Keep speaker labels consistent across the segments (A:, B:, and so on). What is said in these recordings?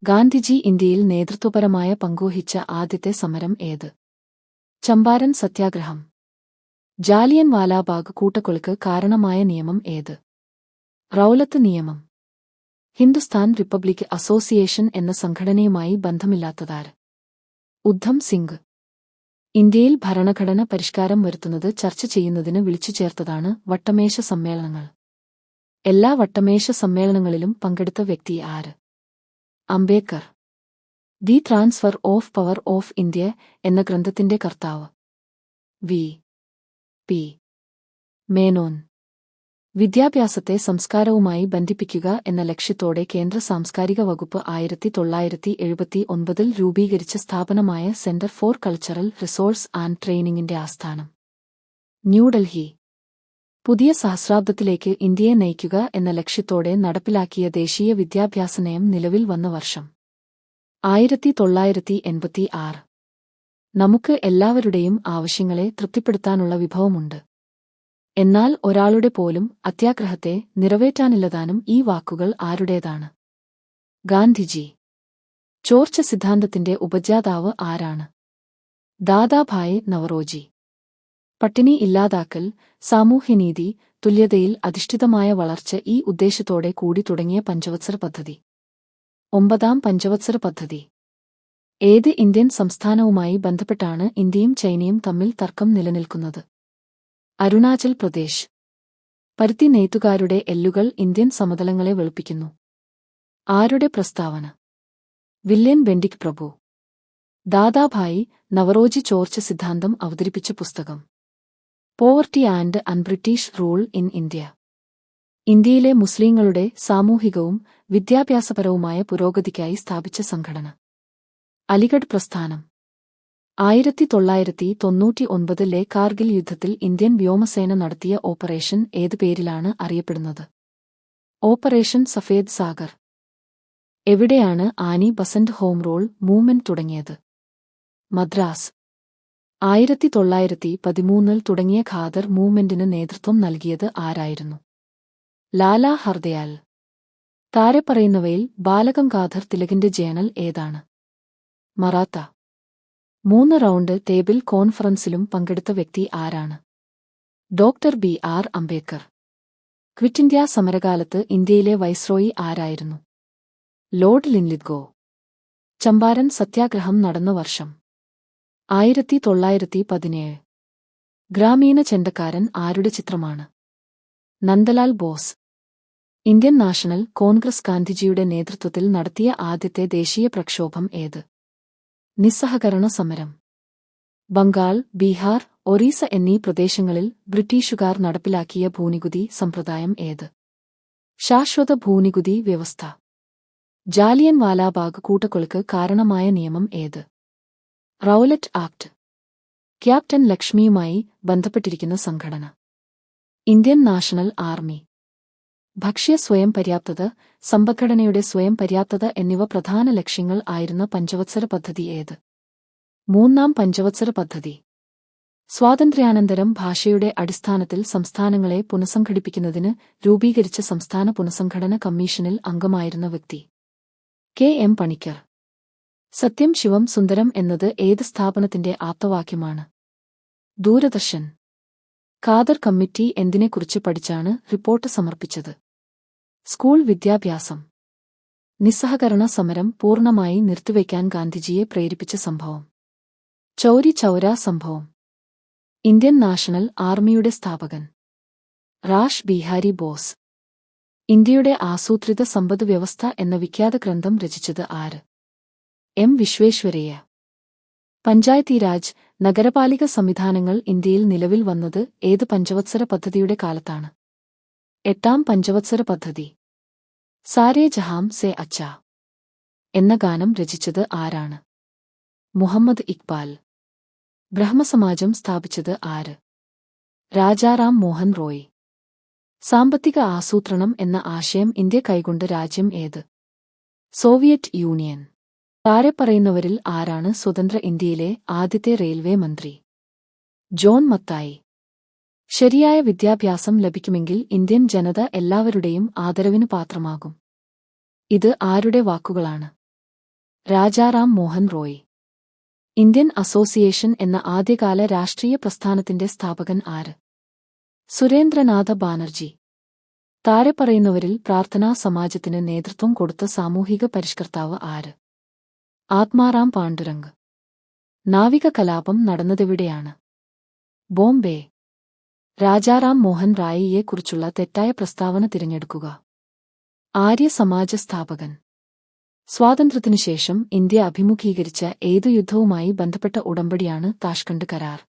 A: ഗാന്ധിജി ഇന്ത്യയിൽ നേതൃത്വപരമായ പങ്കുവഹിച്ച ആദ്യത്തെ സമരം ഏത്? ചമ്പാരൻ സത്യാഗ്രഹം. ജാലിയൻ വാലാബാഗ് കൂട്ടക്കൊലക്ക് കാരണമായ നിയമം ഏത്? റൗലത്ത് നിയമം. ഹിന്ദുസ്ഥാൻ റിപ്പബ്ലിക് അസോസിയേഷൻ എന്ന സംഘടനയുമായി ബന്ധമില്ലാത്തതാര്? ഉദ്ധം സിംഗ്. ഇന്ത്യയിൽ ഭരണഘടന പരിഷ്കാരം വരുത്തുന്നത് ചർച്ച ചെയ്യുന്നതിന് വിളിച്ചുചേർത്തതാണ് വട്ടമേശ സമ്മേളനങ്ങൾ. എല്ലാ വട്ടമേശ സമ്മേളനങ്ങളിലും പങ്കെടുത്ത വ്യക്തി ആര്? Ambedkar. The transfer of power of India എന്ന ഗ്രന്ഥത്തിന്റെ കർത്താവ്? വി. പി. മേനോൻ. വിദ്യാഭ്യാസത്തെ സംസ്കാരവുമായി ബന്ധിപ്പിക്കുക എന്ന ലക്ഷ്യത്തോടെ കേന്ദ്ര സാംസ്കാരിക വകുപ്പ് 1979 രൂപീകരിച്ച സ്ഥാപനമായ centre for cultural resource and ട്രെയിനിങ്ങിന്റെ ആസ്ഥാനം? ന്യൂഡൽഹി. പുതിയ സഹസ്രാബ്ദത്തിലേക്ക് ഇന്ത്യയെ നയിക്കുക എന്ന ലക്ഷ്യത്തോടെ നടപ്പിലാക്കിയ ദേശീയ വിദ്യാഭ്യാസ നയം നിലവിൽ വന്ന വർഷം? 1986. നമുക്ക് എല്ലാവരുടെയും ആവശ്യങ്ങളെ തൃപ്തിപ്പെടുത്താനുള്ള വിഭവമുണ്ട്. എന്നാൽ ഒരാളുടെ പോലും അത്യാഗ്രഹത്തെ നിറവേറ്റാനില്ലതാനും ഈ വാക്കുകൾ ആരുടേതാണ്? ഗാന്ധിജി. ചോർച്ച സിദ്ധാന്തത്തിന്റെ ഉപജ്ഞാതാവ് ആരാണ്? ദാദാഭായ് നവറോജി. പട്ടിണി ഇല്ലാതാക്കൽ, സാമൂഹ്യനീതി, തുല്യതയിൽ അധിഷ്ഠിതമായ വളർച്ച ഈ ഉദ്ദേശത്തോടെ കൂടി തുടങ്ങിയ പഞ്ചവത്സര പദ്ധതി? 9ാം പഞ്ചവത്സര പദ്ധതി. ഏത് ഇന്ത്യൻ സംസ്ഥാനവുമായി ബന്ധപ്പെട്ടാണ് ഇന്ത്യയും ചൈനയും തമ്മിൽ തർക്കം നിലനിൽക്കുന്നത്? അരുണാചൽ പ്രദേശ്. പരുത്തി നെയ്ത്തുകാരുടെ എല്ലുകൾ ഇന്ത്യൻ സമതലങ്ങളെ വെളുപ്പിക്കുന്നു. ആരുടെ പ്രസ്താവന? വില്യം ബെന്റിക് പ്രഭു. ദാദാഭായി നവറോജി ചോർച്ച സിദ്ധാന്തം അവതരിപ്പിച്ച പുസ്തകം? Poverty and un-British rule in India. ഇന്ത്യയിലെ മുസ്ലിങ്ങളുടെ സാമൂഹികവും വിദ്യാഭ്യാസപരവുമായ പുരോഗതിക്കായി സ്ഥാപിച്ച സംഘടന? അലിഗഡ് പ്രസ്ഥാനം. 1999 കാർഗിൽ യുദ്ധത്തിൽ ഇന്ത്യൻ വ്യോമസേന നടത്തിയ ഓപ്പറേഷൻ ഏത് പേരിലാണ് അറിയപ്പെടുന്നത്? ഓപ്പറേഷൻ സഫേദ് സാഗർ. എവിടെയാണ് Annie Besant home rule movement തുടങ്ങിയത്? മദ്രാസ്. 1913 തുടങ്ങിയ ഖാദർ മൂവ്മെന്റിന് നേതൃത്വം നൽകിയത് ആരായിരുന്നു? ലാലാ ഹർദയാൽ. താരെ പറയുന്നവയിൽ ബാലഗംഗാധർ തിലകിന്റെ ജേണൽ ഏതാണ്? മറാത്ത. 3 റൗണ്ട് ടേബിൾ കോൺഫറൻസിലും പങ്കെടുത്ത വ്യക്തി ആരാണ്? Doctor B R. Ambedkar. Quit India സമരകാലത്ത് ഇന്ത്യയിലെ വൈസ്രോയി ആരായിരുന്നു? Lord Linlithgow. ചമ്പാരൻ സത്യാഗ്രഹം നടന്ന വർഷം? 1917. ഗ്രാമീണ ചെണ്ടക്കാരൻ ആരുടെ ചിത്രമാണ്? നന്ദലാൽ ബോസ്. ഇന്ത്യൻ നാഷണൽ കോൺഗ്രസ് ഗാന്ധിജിയുടെ നേതൃത്വത്തിൽ നടത്തിയ ആദ്യത്തെ ദേശീയ പ്രക്ഷോഭം ഏത്? നിസ്സഹകരണ സമരം. ബംഗാൾ, ബീഹാർ, ഒറീസ എന്നീ പ്രദേശങ്ങളിൽ ബ്രിട്ടീഷുകാർ നടപ്പിലാക്കിയ ഭൂനികുതി സമ്പ്രദായം ഏത്? ശാശ്വത ഭൂനികുതി വ്യവസ്ഥ. ജാലിയൻ വാലാബാഗ് കൂട്ടക്കൊലക്ക് കാരണമായ നിയമം ഏത്? Rowlatt act. ക്യാപ്റ്റൻ ലക്ഷ്മിയുമായി ബന്ധപ്പെട്ടിരിക്കുന്ന സംഘടന? Indian national army. ഭക്ഷ്യ സ്വയം പര്യാപ്തത, സമ്പദ്ഘടനയുടെ സ്വയം പര്യാപ്തത എന്നിവ പ്രധാന ലക്ഷ്യങ്ങൾ ആയിരുന്ന പഞ്ചവത്സര പദ്ധതി ഏത്? 3ാം പഞ്ചവത്സര പദ്ധതി. സ്വാതന്ത്ര്യാനന്തരം ഭാഷയുടെ അടിസ്ഥാനത്തിൽ സംസ്ഥാനങ്ങളെ പുനഃസംഘടിപ്പിക്കുന്നതിന് രൂപീകരിച്ച സംസ്ഥാന പുനഃസംഘടന കമ്മീഷനിൽ അംഗമായിരുന്ന വ്യക്തി? കെ. എം. പണിക്കർ. സത്യം ശിവം സുന്ദരം എന്നത് ഏത് സ്ഥാപനത്തിന്റെ ആപ്തവാക്യമാണ്? ദൂരദർശൻ. ഖാദർ കമ്മിറ്റി എന്തിനെക്കുറിച്ച് പഠിച്ചാണ് റിപ്പോർട്ട് സമർപ്പിച്ചത്? സ്കൂൾ വിദ്യാഭ്യാസം. നിസ്സഹകരണ സമരം പൂർണ്ണമായി നിർത്തിവയ്ക്കാൻ ഗാന്ധിജിയെ പ്രേരിപ്പിച്ച സംഭവം? ചൗരി ചൗര സംഭവം. ഇന്ത്യൻ നാഷണൽ ആർമിയുടെ സ്ഥാപകൻ? Rash Bihari boss. ഇന്ത്യയുടെ ആസൂത്രിത സമ്പദ് വ്യവസ്ഥ എന്ന വിഖ്യാത ഗ്രന്ഥം രചിച്ചത് ആര്? എം. വിശ്വേശ്വരയ്യ. പഞ്ചായത്തീരാജ്, നഗരപാലിക സംവിധാനങ്ങൾ ഇന്ത്യയിൽ നിലവിൽ വന്നത് ഏത് പഞ്ചവത്സര പദ്ധതിയുടെ കാലത്താണ്? 8ാം പഞ്ചവത്സര പദ്ധതി. സാരേ ജഹാം സേ അച്ഛാ എന്ന ഗാനം രചിച്ചത് ആരാണ്? മുഹമ്മദ് ഇക്ബാൽ. ബ്രഹ്മസമാജം സ്ഥാപിച്ചത് ആര്? രാജാറാം മോഹൻ റോയ്. സാമ്പത്തിക ആസൂത്രണം എന്ന ആശയം ഇന്ത്യ കൈക്കൊണ്ട രാജ്യം ഏത്? Soviet union. താരെ പറയുന്നവരിൽ ആരാണ് സ്വതന്ത്ര ഇന്ത്യയിലെ ആദ്യത്തെ റെയിൽവേ മന്ത്രി? ജോൺ മത്തായി. ശരിയായ വിദ്യാഭ്യാസം ലഭിക്കുമെങ്കിൽ ഇന്ത്യൻ ജനത എല്ലാവരുടെയും ആദരവിനു പാത്രമാകും. ഇത് ആരുടെ വാക്കുകളാണ്? രാജാറാം മോഹൻ റോയ്. ഇന്ത്യൻ അസോസിയേഷൻ എന്ന ആദ്യകാല രാഷ്ട്രീയ പ്രസ്ഥാനത്തിന്റെ സ്ഥാപകൻ ആര്? സുരേന്ദ്രനാഥ ബാനർജി. താഴെ പറയുന്നവരിൽ പ്രാർത്ഥനാ സമാജത്തിന് നേതൃത്വം കൊടുത്ത സാമൂഹിക പരിഷ്കർത്താവ് ആര്? ആത്മാറാം പാണ്ഡുരംഗ്. നാവിക കലാപം നടന്നതെവിടെയാണ്? ബോംബെ. രാജാറാം മോഹൻ റായിയെക്കുറിച്ചുള്ള തെറ്റായ പ്രസ്താവന തിരഞ്ഞെടുക്കുക. ആര്യ സമാജ സ്ഥാപകൻ. സ്വാതന്ത്ര്യത്തിനുശേഷം ഇന്ത്യ അഭിമുഖീകരിച്ച ഏതു യുദ്ധവുമായി ബന്ധപ്പെട്ട ഉടമ്പടിയാണ് താഷ്കണ്ട് കരാർ?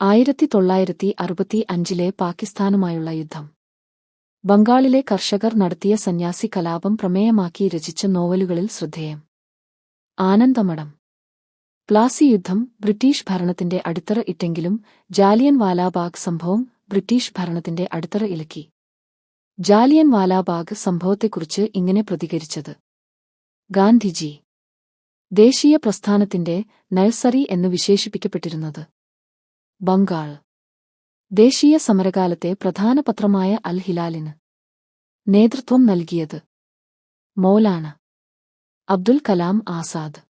A: 1965 പാകിസ്ഥാനുമായുള്ള യുദ്ധം. ബംഗാളിലെ കർഷകർ നടത്തിയ സന്യാസി കലാപം പ്രമേയമാക്കി രചിച്ച നോവലുകളിൽ ശ്രദ്ധേയം. ആനന്ദമഠം. പ്ലാസി യുദ്ധം ബ്രിട്ടീഷ് ഭരണത്തിന്റെ അടിത്തറ ഇട്ടെങ്കിലും ജാലിയൻ വാലാബാഗ് സംഭവം ബ്രിട്ടീഷ് ഭരണത്തിന്റെ അടിത്തറ ഇളക്കി. ജാലിയൻ വാലാബാഗ് സംഭവത്തെക്കുറിച്ച് ഇങ്ങനെ പ്രതികരിച്ചത് ഗാന്ധിജി. ദേശീയ പ്രസ്ഥാനത്തിന്റെ നഴ്സറി എന്ന് വിശേഷിപ്പിക്കപ്പെട്ടിരുന്നത് ബംഗാൾ. ദേശീയ സമരകാലത്തെ പ്രധാന പത്രമായ അൽ ഹിലാലിന് നേതൃത്വം നൽകിയത് മൗലാന അബ്ദുൽ കലാം ആസാദ്.